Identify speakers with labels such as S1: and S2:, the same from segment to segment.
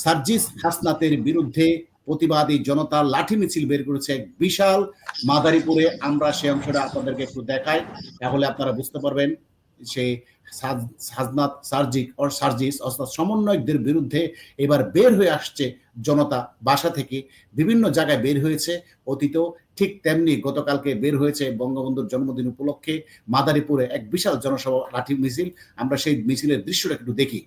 S1: সার্জিস হাসনাতের বিরুদ্ধে প্রতিবাদী জনতার লাঠি মিছিল বের করেছে এক বিশাল মাদারীপুরে। আমরা সেই অংশটা আপনাদেরকে একটু দেখাই, তাহলে আপনারা বুঝতে পারবেন সেই হাসনাত সার্জিস অর্থাৎ সমন্বয়কদের বিরুদ্ধে এবার বের হয়ে আসছে জনতা। বাসা থেকে বিভিন্ন জায়গায় বের হয়েছে অতীতেও, ঠিক তেমনি গতকালকে বের হয়েছে বঙ্গবন্ধুর জন্মদিন উপলক্ষে মাদারীপুরে এক বিশাল জনসভা লাঠি মিছিল। আমরা সেই মিছিলের দৃশ্যটা একটু দেখি।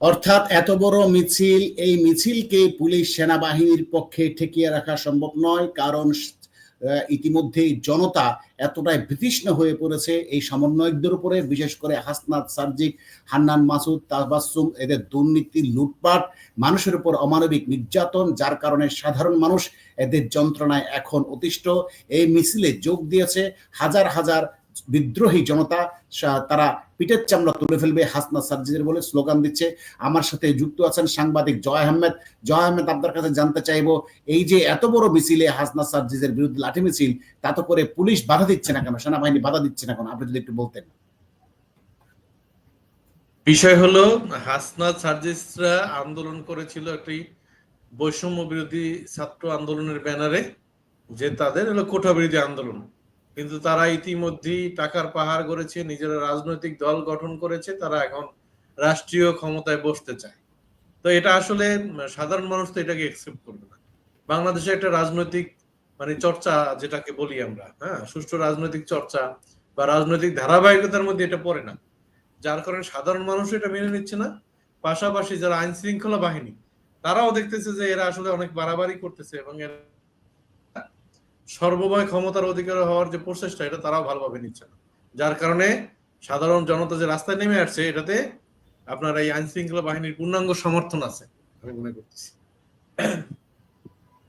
S1: অর্থাৎ এত বড় মিছিল, এই মিছিলকে পুলিশ সেনাবাহিনীর পক্ষে ঠেকিয়ে রাখা সম্ভব নয়, কারণ ইতিমধ্যেই জনতা এতটাই বিতৃষ্ণ হয়ে পড়েছে এই সমন্বয়কদের উপরে, বিশেষ করে হাসনাত, সার্জিক, হান্নান মাসুদ, তাবাসসুম, এদের দুর্নীতি, লুটপাট, মানুষের উপর অমানবিক নির্যাতন, যার কারণে সাধারণ মানুষ এদের যন্ত্রণায় এখন অতিষ্ঠ। এই মিছিলে যোগ দিয়েছে হাজার হাজার বিদ্রোহী জনতা, তারা পিঠের চামড়া তুলে ফেলবে হাসনাত সার্জিসের বলে স্লোগান দিচ্ছে। আমার সাথে যুক্ত আছেন সাংবাদিক জয় আহমেদ। জয় আহমেদ, আপনার কাছে জানতে চাইবো, এই যে এত বড় মিছিলে হাসনাত সার্জিসের বিরুদ্ধে লাঠি মিছিল, তাতে করে পুলিশ বাধা দিচ্ছে না কেন, সেনাবাহিনী বাধা দিচ্ছে না কেন, আপনি যদি একটু বলতেন।
S2: বিষয় হলো, হাসনাত সার্জিসরা আন্দোলন করেছিল একটি বৈষম্য বিরোধী ছাত্র আন্দোলনের ব্যানারে, যে তাদের হলো কোটা বিরোধী আন্দোলন। কিন্তু তারা ইতিমধ্যেই টাকার পাহাড় গড়েছে, নিজেরা রাজনৈতিক দল গঠন করেছে, তারা এখন রাষ্ট্রীয় ক্ষমতায় বসতে চায়। তো এটা আসলে সাধারণ মানুষ তো এটাকে একসেপ্ট করবে না। বাংলাদেশে একটা রাজনৈতিক চর্চা যেটাকে বলি আমরা, সুষ্ঠু রাজনৈতিক চর্চা বা রাজনৈতিক ধারাবাহিকতার মধ্যে এটা পড়ে না, যার কারণে সাধারণ মানুষ এটা মেনে নিচ্ছে না। পাশাপাশি যারা আইন শৃঙ্খলা বাহিনী, তারাও দেখতেছে যে এরা আসলে অনেক বাড়াবাড়ি করতেছে এবং সর্বময় ক্ষমতার অধিকার হওয়ার যে প্রচেষ্টা, এটা তারাও ভালোভাবে নিচ্ছে না। যার কারণে সাধারণ জনতা যে রাস্তায় নেমে আসছে, এটাতে আপনার এই আইন শৃঙ্খলা বাহিনীর পূর্ণাঙ্গ সমর্থন আছে আমি মনে করতেছি।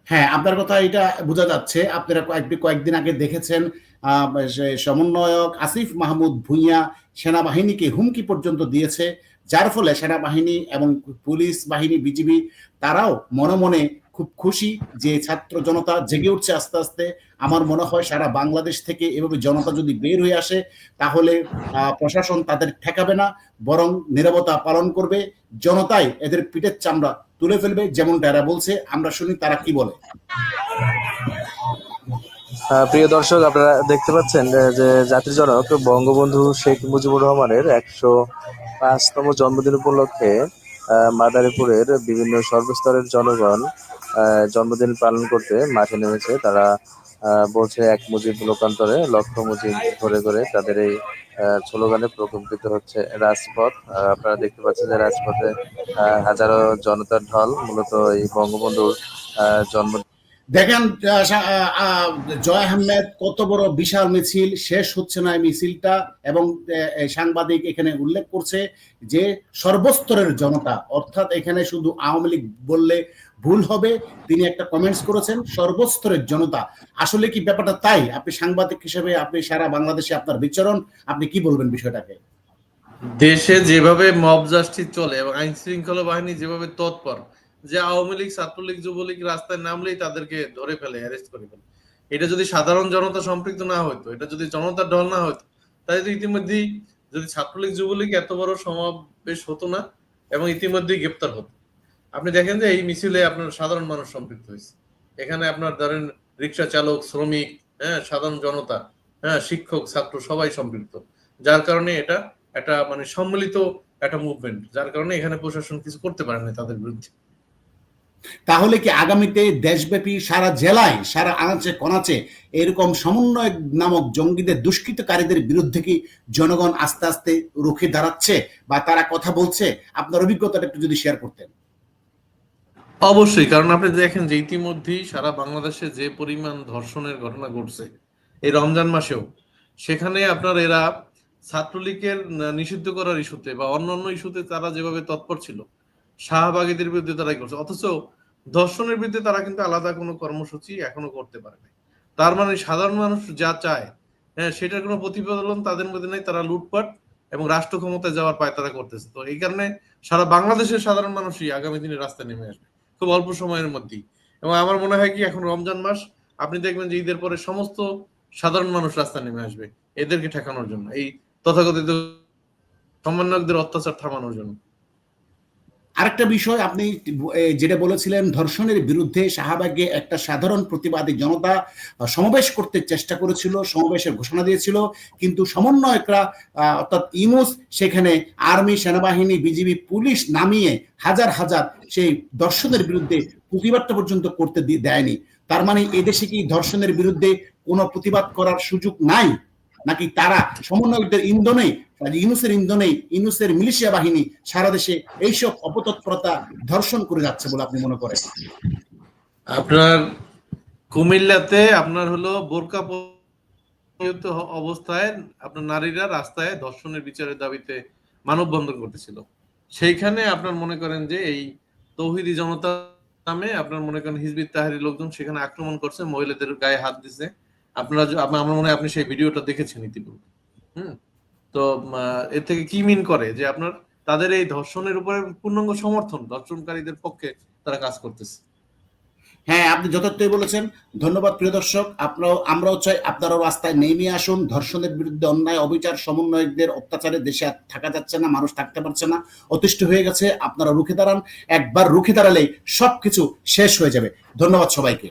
S1: হ্যাঁ, আপনার কথা এটা বোঝা যাচ্ছে। আপনারা কয়েকদিন আগে দেখেছেন সমন্বয়ক আসিফ মাহমুদ ভুঁইয়া সেনাবাহিনীকে হুমকি পর্যন্ত দিয়েছে, যার ফলে সেনাবাহিনী এবং পুলিশ বাহিনী, বিজিবি, তারাও মনে মনে খুব খুশি যে ছাত্র জনতা জেগে উঠছে আস্তে আস্তে। আমার মনে হয় সারা বাংলাদেশ থেকে এভাবে জনতা যদি বের হয়ে আসে, তাহলে প্রশাসন তাদের ঠেকাবে না, বরং নীরবতা পালন করবে, জনতাই এদের পিঠের চামড়া তুলে ফেলবে, যেমনটা এরা বলছে। আমরা শুনি তারা কি বলে।
S3: প্রিয় দর্শক, আপনারা দেখতে পাচ্ছেন যে জাতির জনক বঙ্গবন্ধু শেখ মুজিবুর রহমানের 105তম জন্মদিন উপলক্ষে মাদারীপুরের বিভিন্ন সর্বস্তরের জনগণ জন্মদিন পালন করতে মাঠে নেমেছে। তারা বলছে এক মুজিব লোকান্তরে, লক্ষ মুজিব করে করে তাদের এই স্লোগানে প্রকম্পিত হচ্ছে রাজপথ। আপনারা দেখতে পাচ্ছেন যে রাজপথে হাজারো জনতার ঢল, মূলত এই বঙ্গবন্ধুর জন্ম।
S1: দেখেন জয় আহমেদ, কত বড় বিশাল মিছিল, শেষ হচ্ছে না এই মিছিলটা। এবং সাংবাদিক এখানে উল্লেখ করছে যে সর্বস্তরের জনতা, অর্থাৎ এখানে শুধু আওয়ামী লীগ বললে ভুল হবে। তিনি একটা কমেন্টস করেছেন সর্বস্তরের জনতা। আসলে কি ব্যাপারটা তাই? আপনি সাংবাদিক হিসেবে, আপনি সারা বাংলাদেশে আপনার বিচরণ, আপনি কি বলবেন বিষয়টাকে?
S2: দেশে যেভাবে মব জাস্টিস চলে এবং আইন শৃঙ্খলা বাহিনী যেভাবে তৎপর, যে আওয়ামী লীগ, ছাত্রলীগ, যুবলীগ রাস্তায় নামলেই তাদেরকে ধরে ফেলে, অ্যারেস্ট করে ফেলে। এটা যদি সাধারণ জনতা সম্পৃক্ত না হতো, এটা যদি জনতার ঢল না হতো, তাহলে তো ইতিমধ্যেই যদি ছাত্রলীগ, যুবলীগ এত বড় সমাবেশ হতো না এবং ইতিমধ্যেই গ্রেপ্তার হতো। আপনি দেখেন যে এই মিছিলে আপনার সাধারণ মানুষ সম্পৃক্ত হয়েছে। এখানে আপনার ধরেন রিক্সা চালক, শ্রমিক, সাধারণ জনতা, শিক্ষক, ছাত্র সবাই সম্পৃক্ত। যার কারণে এটা একটা সম্মিলিত একটা মুভমেন্ট, যার কারণে এখানে প্রশাসন কিছু করতে পারে না তাদের বিরুদ্ধে।
S1: তাহলে কি আগামীতে দেশব্যাপী সারা জেলায়, সারা আনাচে কনাচে এরকম সমন্বয় নামক জঙ্গিদের, দুষ্কৃতকারীদের বিরুদ্ধে কি জনগণ আস্তে আস্তে রুখে দাঁড়াচ্ছে বা তারা কথা বলছে? আপনার অভিজ্ঞতাটা একটু যদি শেয়ার করতেন।
S2: অবশ্যই, কারণ আপনি দেখেন যে ইতিমধ্যেই সারা বাংলাদেশে যে পরিমাণ ধর্ষণের ঘটনা ঘটছে এই রমজান মাসেও, সেখানে আপনার এরা ছাত্রলীগের নিষিদ্ধ করার ইস্যুতে বা অন্যান্য ইস্যুতে তারা যেভাবে তৎপর ছিল, শাহবাগীদের বিরুদ্ধে তারাই করছে। অথচ ধর্ষণের বিরুদ্ধে তারা কিন্তু আলাদা কোনো কর্মসূচি এখনো করতে পারে না। তার মানে সাধারণ মানুষ যা চায়, হ্যাঁ, সেটার কোনো প্রতিফলন তাদের মধ্যে নেই। তারা লুটপাট এবং রাষ্ট্র ক্ষমতায় যাওয়ার পায় তারা করতেছে। তো এই কারণে সারা বাংলাদেশের সাধারণ মানুষই আগামী দিনে রাস্তায় নেমে আসবে খুব অল্প সময়ের মধ্যেই। এবং আমার মনে হয় কি, এখন রমজান মাস, আপনি দেখবেন যে ঈদের পরে সমস্ত সাধারণ মানুষ রাস্তায় নেমে আসবে এদেরকে ঠেকানোর জন্য, এই তথাকথিত সমন্বয়কদের অত্যাচার থামানোর জন্য।
S1: আরেকটা বিষয় আপনি যেটা বলেছিলেন, ধর্ষণের বিরুদ্ধে শাহবাগে একটা সাধারণ প্রতিবাদী জনতা সমাবেশ করতে চেষ্টা করেছিল, সমাবেশের ঘোষণা দিয়েছিল, কিন্তু সমন্বয়করা অর্থাৎ ইউনূস সেখানে আর্মি, সেনাবাহিনী, বিজিবি, পুলিশ নামিয়ে হাজার হাজার সেই ধর্ষণের বিরুদ্ধে প্রতিবাদটা পর্যন্ত করতে দেয়নি। তার মানে এদেশে কি ধর্ষণের বিরুদ্ধে কোনো প্রতিবাদ করার সুযোগ নাই, নাকি তারা সমন্বয়কদের ইন্ধনে, ইউনূসের ইন্ধনে, ইউনূসের মিলিশিয়া বাহিনী সারা দেশে এইসব অপতৎপরতা ধর্ষণ করে যাচ্ছে বলে আপনি মনে করেন?
S2: আপনার কুমিল্লাতে আপনার হলো বোরকা পরিহিত অবস্থায় আপনার নারীরা রাস্তায় ধর্ষণের বিচারের দাবিতে মানববন্ধন করতেছিল। সেইখানে আপনার মনে করেন যে এই তৌহিদি জনতা নামে আপনার মনে করেন হিজবুত তাহরীর লোকজন সেখানে আক্রমণ করছে, মহিলাদের গায়ে হাত দিছে। আপনারা আমার মনে হয় আপনি সেই ভিডিওটা দেখেছেন ইতিপূর্বে। তো এর থেকে কি মিন করে যে আপনার তাদের এই ধর্ষণের উপরে পূর্ণাঙ্গ সমর্থন, ধর্ষণকারীদের পক্ষে তারা কাজ করতেছে।
S1: হ্যাঁ, আপনি যথার্থই বলেছেন। ধন্যবাদ প্রিয় দর্শক। আমরাও চাই আপনারাও রাস্তায় নেমে আসুন। ধর্ষণের বিরুদ্ধে অন্যায় অবিচার, সমন্বয়কদের অত্যাচারে দেশে আর থাকা যাচ্ছে না, মানুষ থাকতে পারছে না, অতিষ্ঠ হয়ে গেছে। আপনারা রুখে দাঁড়ান। একবার রুখে দাঁড়ালেই সবকিছু শেষ হয়ে যাবে। ধন্যবাদ সবাইকে।